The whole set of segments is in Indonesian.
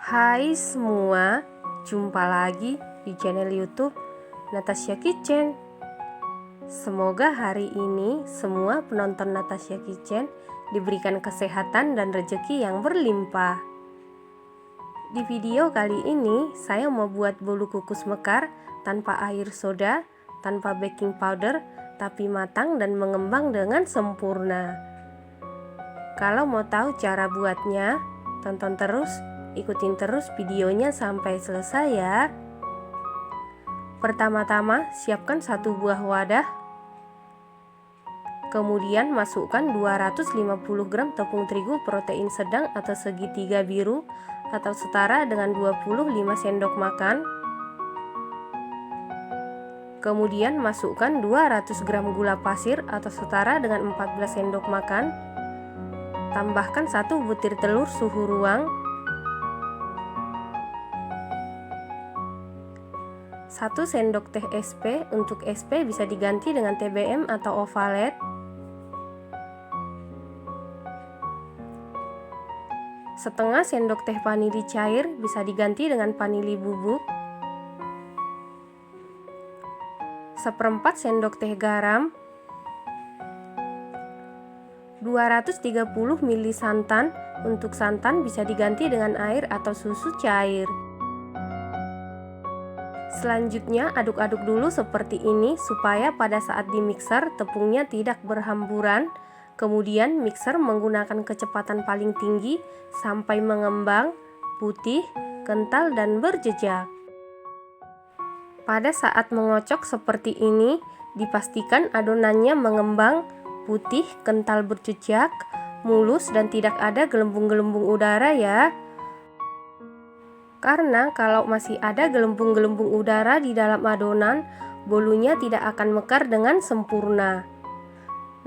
Hai semua, jumpa lagi di channel YouTube Natasha Kitchen. Semoga hari ini semua penonton Natasha Kitchen diberikan kesehatan dan rezeki yang berlimpah. Di video kali ini saya mau buat bolu kukus mekar tanpa air soda, tanpa baking powder, tapi matang dan mengembang dengan sempurna. Kalau mau tahu cara buatnya, tonton terus, ikutin terus videonya sampai selesai ya. Pertama-tama siapkan satu buah wadah. Kemudian masukkan 250 gram tepung terigu protein sedang atau segitiga biru atau setara dengan 25 sendok makan. Kemudian masukkan 200 gram gula pasir atau setara dengan 14 sendok makan. Tambahkan 1 butir telur suhu ruang, 1 sendok teh SP, untuk SP bisa diganti dengan TBM atau ovalet. Setengah sendok teh vanili cair, bisa diganti dengan vanili bubuk. 1/4 sendok teh garam. 230 ml santan, untuk santan bisa diganti dengan air atau susu cair. Selanjutnya aduk-aduk dulu seperti ini supaya pada saat di mixer tepungnya tidak berhamburan. Kemudian mixer menggunakan kecepatan paling tinggi sampai mengembang, putih, kental dan berjejak. Pada saat mengocok seperti ini, dipastikan adonannya mengembang, putih, kental berjejak, mulus dan tidak ada gelembung-gelembung udara ya. Karena kalau masih ada gelembung-gelembung udara di dalam adonan, bolunya tidak akan mekar dengan sempurna.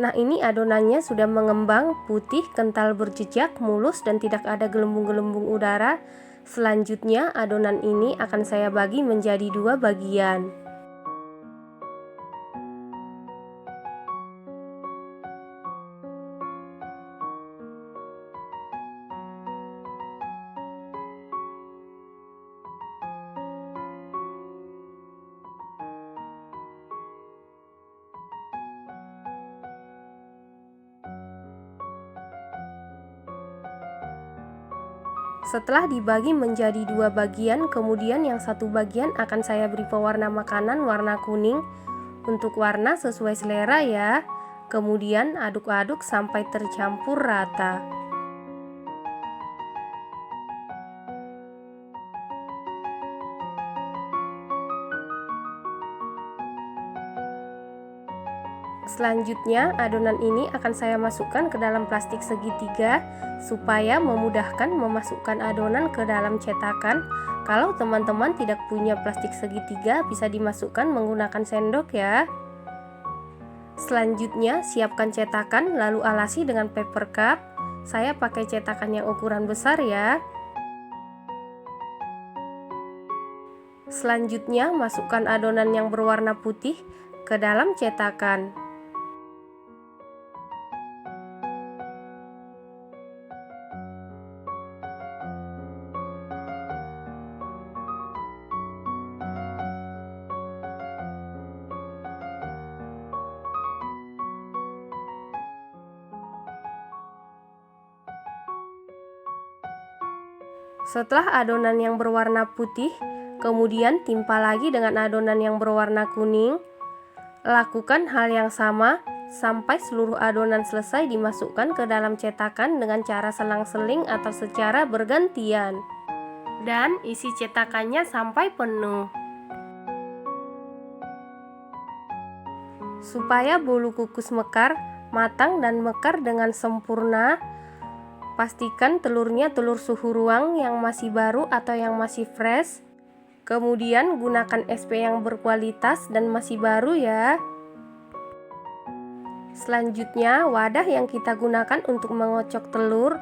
Nah, ini adonannya sudah mengembang, putih, kental berjejak, mulus dan tidak ada gelembung-gelembung udara. Selanjutnya adonan ini akan saya bagi menjadi 2 bagian. Setelah dibagi menjadi 2 bagian, kemudian yang satu bagian akan saya beri pewarna makanan warna kuning. Untuk warna sesuai selera ya. Kemudian aduk-aduk sampai tercampur rata. Selanjutnya adonan ini akan saya masukkan ke dalam plastik segitiga supaya memudahkan memasukkan adonan ke dalam cetakan. Kalau teman-teman tidak punya plastik segitiga, bisa dimasukkan menggunakan sendok ya. Selanjutnya siapkan cetakan lalu alasi dengan paper cup. Saya pakai cetakan yang ukuran besar ya. Selanjutnya masukkan adonan yang berwarna putih ke dalam cetakan. Setelah adonan yang berwarna putih, kemudian timpa lagi dengan adonan yang berwarna kuning. Lakukan hal yang sama sampai seluruh adonan selesai dimasukkan ke dalam cetakan dengan cara selang-seling atau secara bergantian. Dan isi cetakannya sampai penuh. Supaya bolu kukus mekar, matang dan mekar dengan sempurna, pastikan telurnya telur suhu ruang yang masih baru atau yang masih fresh. Kemudian gunakan SP yang berkualitas dan masih baru ya. Selanjutnya wadah yang kita gunakan untuk mengocok telur,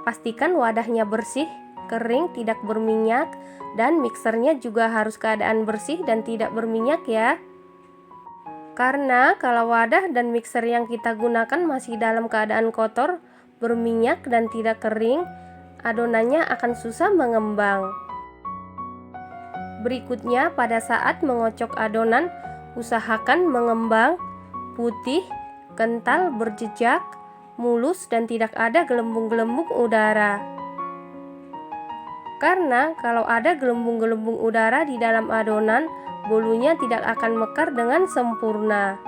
pastikan wadahnya bersih, kering, tidak berminyak, dan mixernya juga harus keadaan bersih dan tidak berminyak ya. Karena kalau wadah dan mixer yang kita gunakan masih dalam keadaan kotor, berminyak dan tidak kering, adonannya akan susah mengembang. Berikutnya, pada saat mengocok adonan, usahakan mengembang, putih, kental, berjejak, mulus, dan tidak ada gelembung-gelembung udara. Karena kalau ada gelembung-gelembung udara di dalam adonan, bolunya tidak akan mekar dengan sempurna.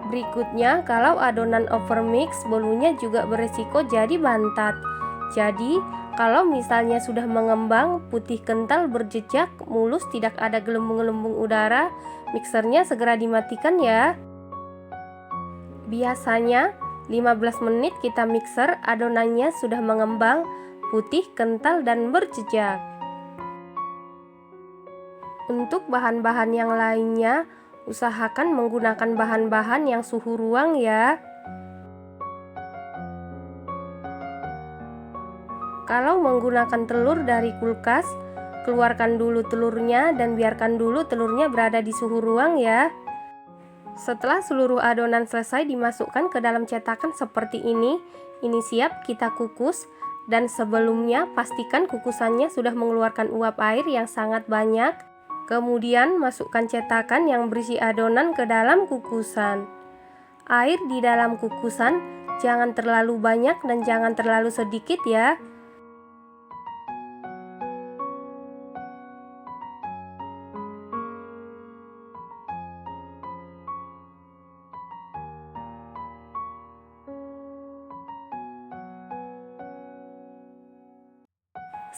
Berikutnya, kalau adonan overmix, bolunya juga beresiko jadi bantat. Jadi, kalau misalnya sudah mengembang, putih kental, berjejak, mulus, tidak ada gelembung-gelembung udara, mixernya segera dimatikan ya. Biasanya 15 menit kita mixer, adonannya sudah mengembang, putih, kental, dan berjejak. Untuk bahan-bahan yang lainnya, usahakan menggunakan bahan-bahan yang suhu ruang ya. Kalau menggunakan telur dari kulkas, keluarkan dulu telurnya dan biarkan dulu telurnya berada di suhu ruang ya. Setelah seluruh adonan selesai dimasukkan ke dalam cetakan seperti ini siap kita kukus, dan sebelumnya pastikan kukusannya sudah mengeluarkan uap air yang sangat banyak. Kemudian masukkan cetakan yang berisi adonan ke dalam kukusan. Air di dalam kukusan jangan terlalu banyak dan jangan terlalu sedikit ya.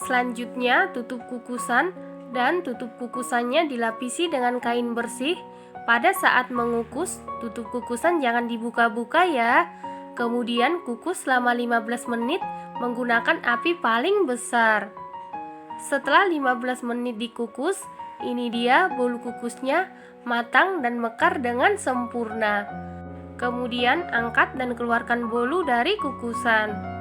Selanjutnya tutup kukusan, dan tutup kukusannya dilapisi dengan kain bersih. Pada saat mengukus, tutup kukusan jangan dibuka-buka ya. Kemudian kukus selama 15 menit menggunakan api paling besar. Setelah 15 menit dikukus, ini dia bolu kukusnya matang dan mekar dengan sempurna. Kemudian angkat dan keluarkan bolu dari kukusan.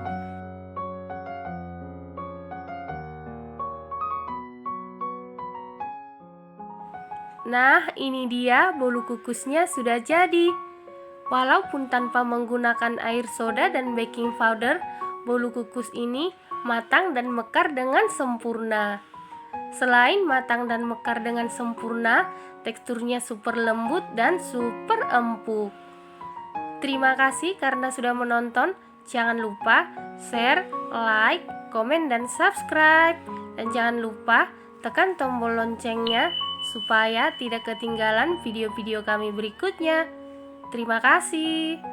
Nah, ini dia bolu kukusnya sudah jadi. Walaupun tanpa menggunakan air soda dan baking powder, bolu kukus ini matang dan mekar dengan sempurna. Selain matang dan mekar dengan sempurna, teksturnya super lembut dan super empuk. Terima kasih karena sudah menonton. Jangan lupa share, like, komen, dan subscribe. Dan jangan lupa tekan tombol loncengnya supaya tidak ketinggalan video-video kami berikutnya. Terima kasih.